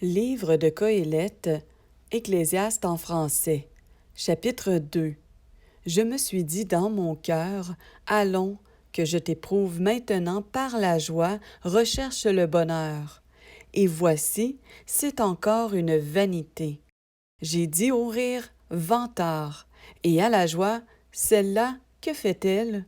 Livre de Coëlette, Ecclésiaste en français, chapitre 2. Je me suis dit dans mon cœur, allons, que je t'éprouve maintenant par la joie, recherche le bonheur. Et voici, c'est encore une vanité. J'ai dit au rire, vantard, et à la joie, celle-là, que fait-elle?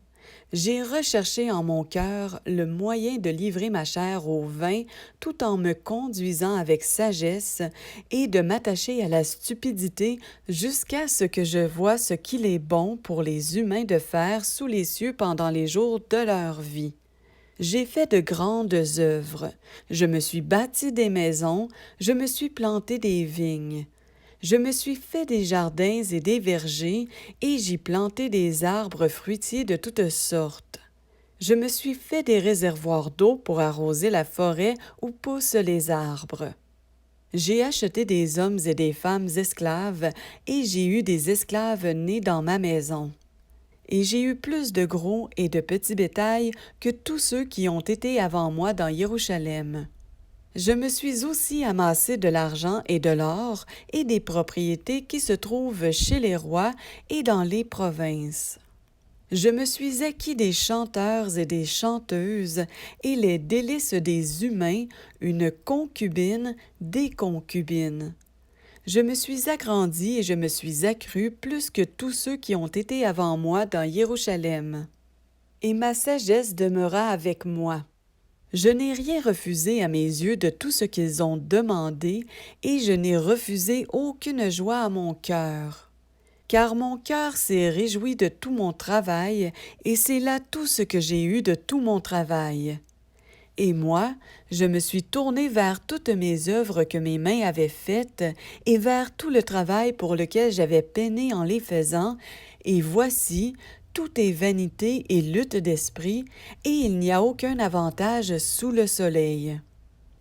J'ai recherché en mon cœur le moyen de livrer ma chair au vin tout en me conduisant avec sagesse et de m'attacher à la stupidité jusqu'à ce que je voie ce qu'il est bon pour les humains de faire sous les cieux pendant les jours de leur vie. J'ai fait de grandes œuvres, je me suis bâti des maisons, je me suis planté des vignes. Je me suis fait des jardins et des vergers, et j'y planté des arbres fruitiers de toutes sortes. Je me suis fait des réservoirs d'eau pour arroser la forêt où poussent les arbres. J'ai acheté des hommes et des femmes esclaves, et j'ai eu des esclaves nés dans ma maison. Et j'ai eu plus de gros et de petits bétail que tous ceux qui ont été avant moi dans Jérusalem. Je me suis aussi amassé de l'argent et de l'or et des propriétés qui se trouvent chez les rois et dans les provinces. Je me suis acquis des chanteurs et des chanteuses et les délices des humains, une concubine, des concubines. Je me suis agrandi et je me suis accru plus que tous ceux qui ont été avant moi dans Jérusalem. Et ma sagesse demeura avec moi. Je n'ai rien refusé à mes yeux de tout ce qu'ils ont demandé, et je n'ai refusé aucune joie à mon cœur. Car mon cœur s'est réjoui de tout mon travail, et c'est là tout ce que j'ai eu de tout mon travail. Et moi, je me suis tourné vers toutes mes œuvres que mes mains avaient faites, et vers tout le travail pour lequel j'avais peiné en les faisant, et voici, tout est vanité et lutte d'esprit, et il n'y a aucun avantage sous le soleil.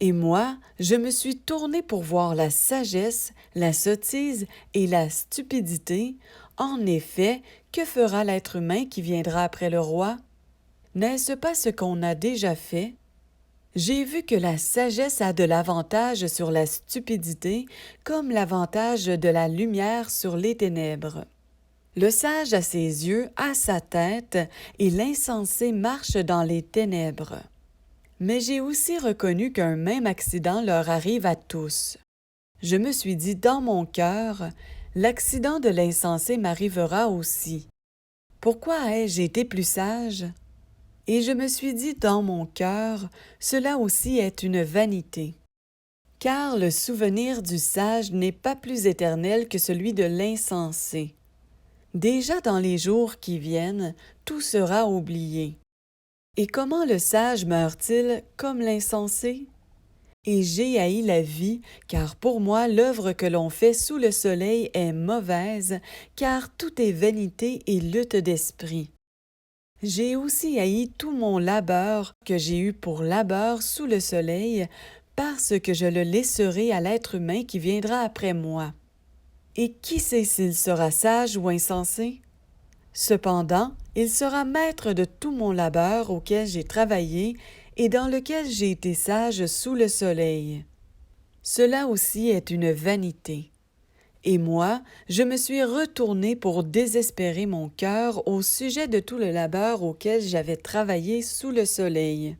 Et moi, je me suis tourné pour voir la sagesse, la sottise et la stupidité. En effet, que fera l'être humain qui viendra après le roi? N'est-ce pas ce qu'on a déjà fait? J'ai vu que la sagesse a de l'avantage sur la stupidité, comme l'avantage de la lumière sur les ténèbres. Le sage a ses yeux, a sa tête, et l'insensé marche dans les ténèbres. Mais j'ai aussi reconnu qu'un même accident leur arrive à tous. Je me suis dit dans mon cœur, l'accident de l'insensé m'arrivera aussi. Pourquoi ai-je été plus sage? Et je me suis dit dans mon cœur, cela aussi est une vanité. Car le souvenir du sage n'est pas plus éternel que celui de l'insensé. Déjà dans les jours qui viennent, tout sera oublié. Et comment le sage meurt-il comme l'insensé? Et j'ai haï la vie, car pour moi l'œuvre que l'on fait sous le soleil est mauvaise, car tout est vanité et lutte d'esprit. J'ai aussi haï tout mon labeur que j'ai eu pour labeur sous le soleil, parce que je le laisserai à l'être humain qui viendra après moi. Et qui sait s'il sera sage ou insensé? Cependant, il sera maître de tout mon labeur auquel j'ai travaillé et dans lequel j'ai été sage sous le soleil. Cela aussi est une vanité. Et moi, je me suis retourné pour désespérer mon cœur au sujet de tout le labeur auquel j'avais travaillé sous le soleil.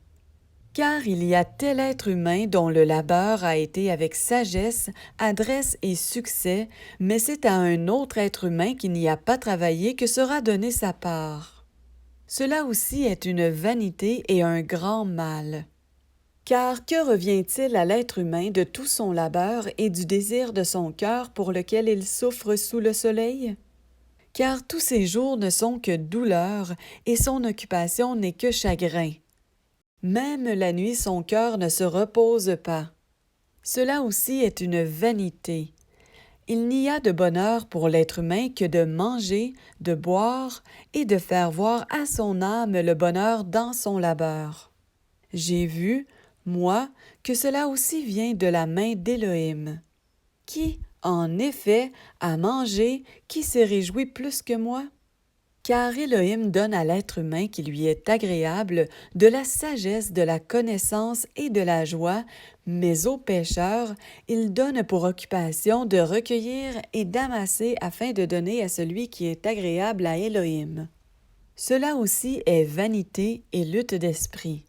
Car il y a tel être humain dont le labeur a été avec sagesse, adresse et succès, mais c'est à un autre être humain qui n'y a pas travaillé que sera donnée sa part. Cela aussi est une vanité et un grand mal. Car que revient-il à l'être humain de tout son labeur et du désir de son cœur pour lequel il souffre sous le soleil? Car tous ses jours ne sont que douleur, et son occupation n'est que chagrin. Même la nuit, son cœur ne se repose pas. Cela aussi est une vanité. Il n'y a de bonheur pour l'être humain que de manger, de boire et de faire voir à son âme le bonheur dans son labeur. J'ai vu, moi, que cela aussi vient de la main d'Élohim. Qui, en effet, a mangé, qui s'est réjoui plus que moi? Car Élohim donne à l'être humain qui lui est agréable de la sagesse, de la connaissance et de la joie, mais aux pécheurs, il donne pour occupation de recueillir et d'amasser afin de donner à celui qui est agréable à Élohim. Cela aussi est vanité et lutte d'esprit.